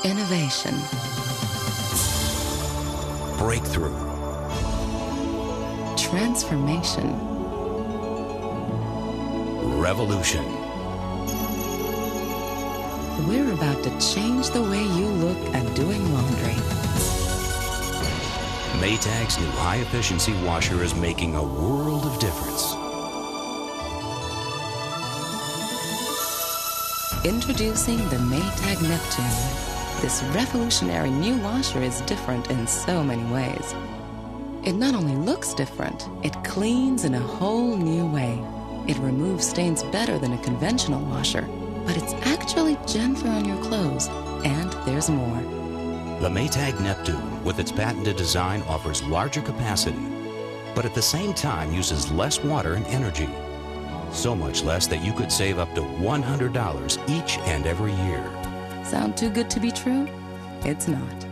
Innovation. Breakthrough. Transformation. Revolution. We're about to change the way you look at doing laundry. Maytag's new high-efficiency washer is making a world of difference. Introducing the Maytag Neptune. This revolutionary new washer is different in so many ways. It not only looks different, it cleans in a whole new way. It removes stains better than a conventional washer, but it's actually gentler on your clothes, and there's more. The Maytag Neptune, with its patented design, offers larger capacity, but at the same time uses less water and energy. So much less that you could save up to $100 each and every year. Sound too good to be true? It's not.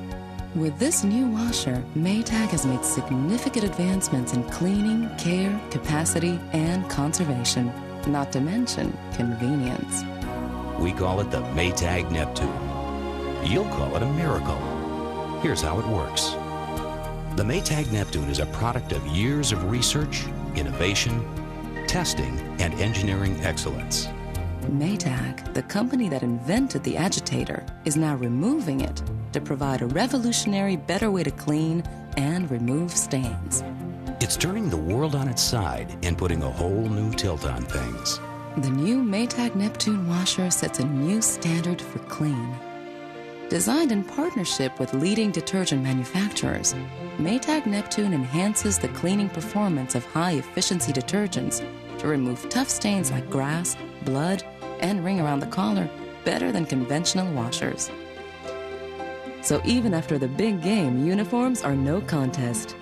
With this new washer, Maytag has made significant advancements in cleaning, care, capacity, and conservation, not to mention convenience. We call it the Maytag Neptune. You'll call it a miracle. Here's how it works. The Maytag Neptune is a product of years of research, innovation, testing, and engineering excellence. Maytag, the company that invented the agitator, is now removing it to provide a revolutionary, better way to clean and remove stains. It's turning the world on its side and putting a whole new tilt on things. The new Maytag Neptune washer sets a new standard for clean. Designed in partnership with leading detergent manufacturers, Maytag Neptune enhances the cleaning performance of high-efficiency detergents to remove tough stains like grass, blood, and ring around the collar better than conventional washers. So even after the big game, uniforms are no contest.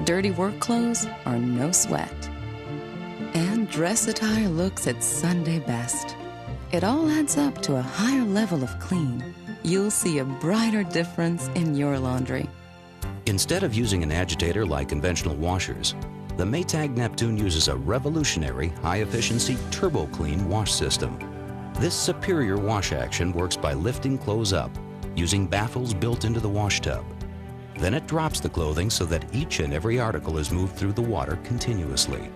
Dirty work clothes are no sweat. And dress attire looks its Sunday best. It all adds up to a higher level of clean. You'll see a brighter difference in your laundry. Instead of using an agitator like conventional washers, the Maytag Neptune uses a revolutionary, high-efficiency Turbo Clean wash system. This superior wash action works by lifting clothes up, using baffles built into the wash tub. Then it drops the clothing so that each and every article is moved through the water continuously.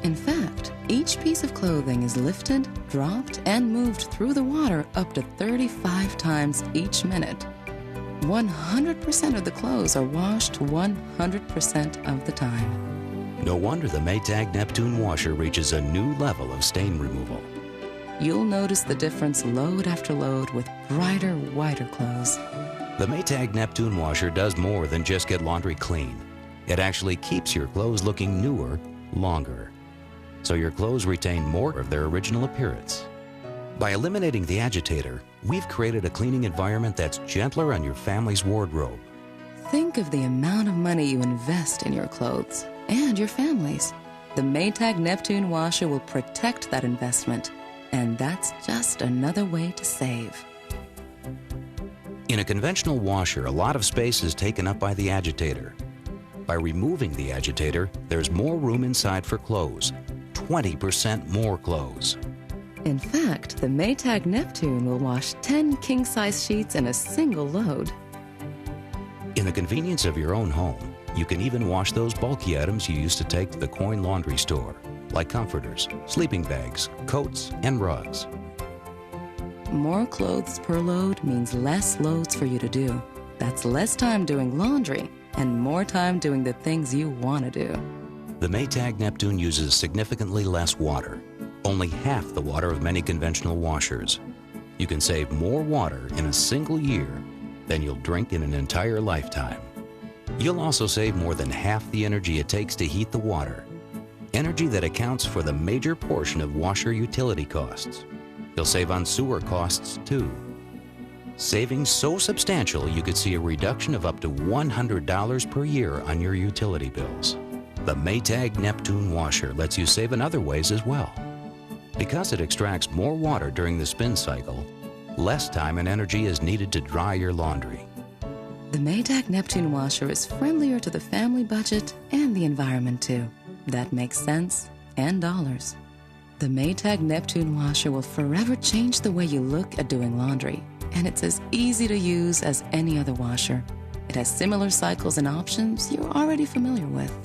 In fact, each piece of clothing is lifted, dropped, and moved through the water up to 35 times each minute. 100% of the clothes are washed 100% of the time. No wonder the Maytag Neptune washer reaches a new level of stain removal. You'll notice the difference load after load with brighter, whiter clothes. The Maytag Neptune washer does more than just get laundry clean. It actually keeps your clothes looking newer longer, so your clothes retain more of their original appearance. By eliminating the agitator, we've created a cleaning environment that's gentler on your family's wardrobe. Think of the amount of money you invest in your clothes and your families. The Maytag Neptune washer will protect that investment, and that's just another way to save. In a conventional washer, a lot of space is taken up by the agitator. By removing the agitator, there's more room inside for clothes, 20% more clothes. In fact, the Maytag Neptune will wash 10 king-size sheets in a single load. In the convenience of your own home, you can even wash those bulky items you used to take to the coin laundry store, like comforters, sleeping bags, coats, and rugs. More clothes per load means less loads for you to do. That's less time doing laundry and more time doing the things you want to do. The Maytag Neptune uses significantly less water, only half the water of many conventional washers. You can save more water in a single year than you'll drink in an entire lifetime. You'll also save more than half the energy it takes to heat the water, energy that accounts for the major portion of washer utility costs. You'll save on sewer costs too. Savings so substantial you could see a reduction of up to $100 per year on your utility bills. The Maytag Neptune washer lets you save in other ways as well. Because it extracts more water during the spin cycle, less time and energy is needed to dry your laundry. The Maytag Neptune washer is friendlier to the family budget and the environment too. That makes sense and dollars. The Maytag Neptune washer will forever change the way you look at doing laundry. and it's as easy to use as any other washer. It has similar cycles and options you're already familiar with.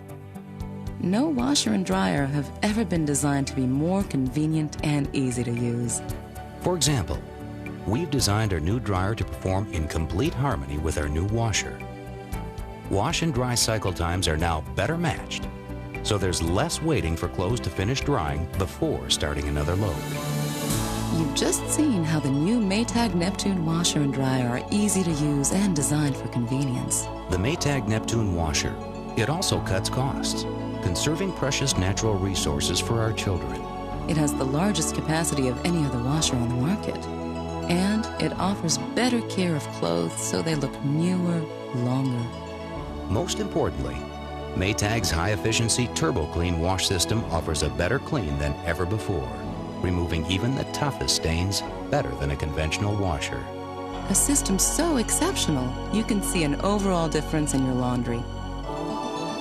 No washer and dryer have ever been designed to be more convenient and easy to use. For example, we've designed our new dryer to perform in complete harmony with our new washer. Wash and dry cycle times are now better matched, so there's less waiting for clothes to finish drying before starting another load. You've just seen how the new Maytag Neptune washer and dryer are easy to use and designed for convenience. The Maytag Neptune washer, it also cuts costs, conserving precious natural resources for our children. It has the largest capacity of any other washer on the market, and it offers better care of clothes so they look newer, longer. Most importantly, Maytag's high-efficiency Turbo Clean wash system offers a better clean than ever before, removing even the toughest stains better than a conventional washer. A system so exceptional, you can see an overall difference in your laundry.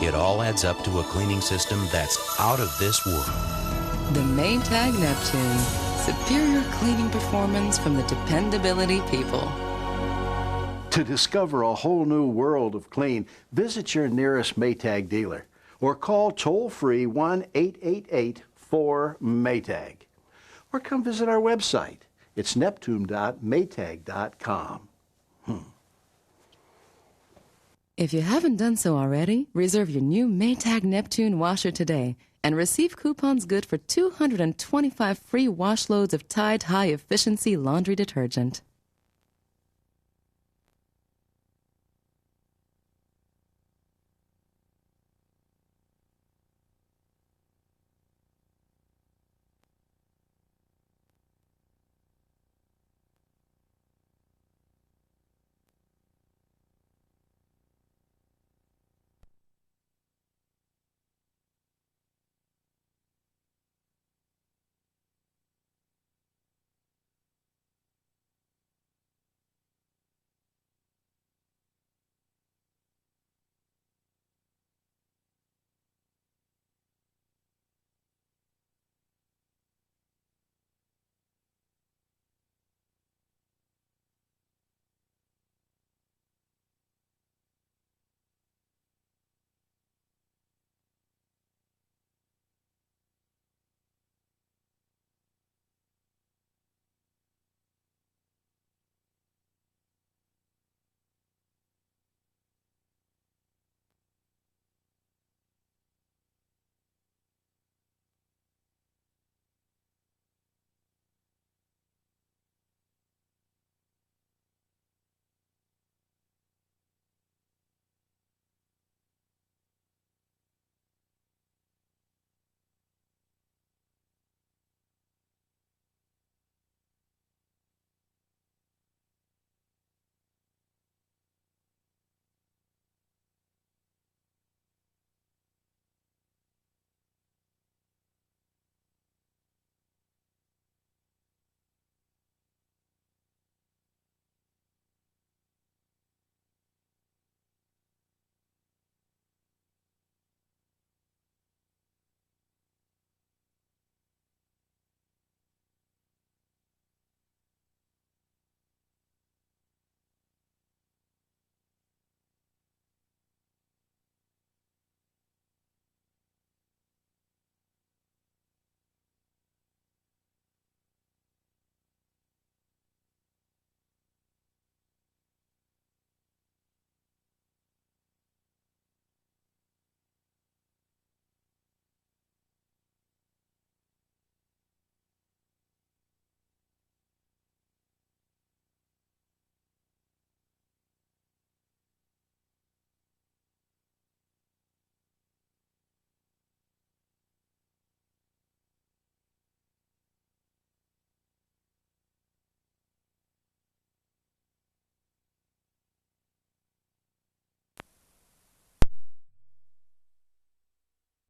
It all adds up to a cleaning system that's out of this world. The Maytag Neptune. Superior cleaning performance from the dependability people. To discover a whole new world of clean, visit your nearest Maytag dealer or call toll-free 1-888-4MAYTAG. Or come visit our website. It's neptune.maytag.com. If you haven't done so already, reserve your new Maytag Neptune washer today and receive coupons good for 225 free wash loads of Tide high-efficiency laundry detergent.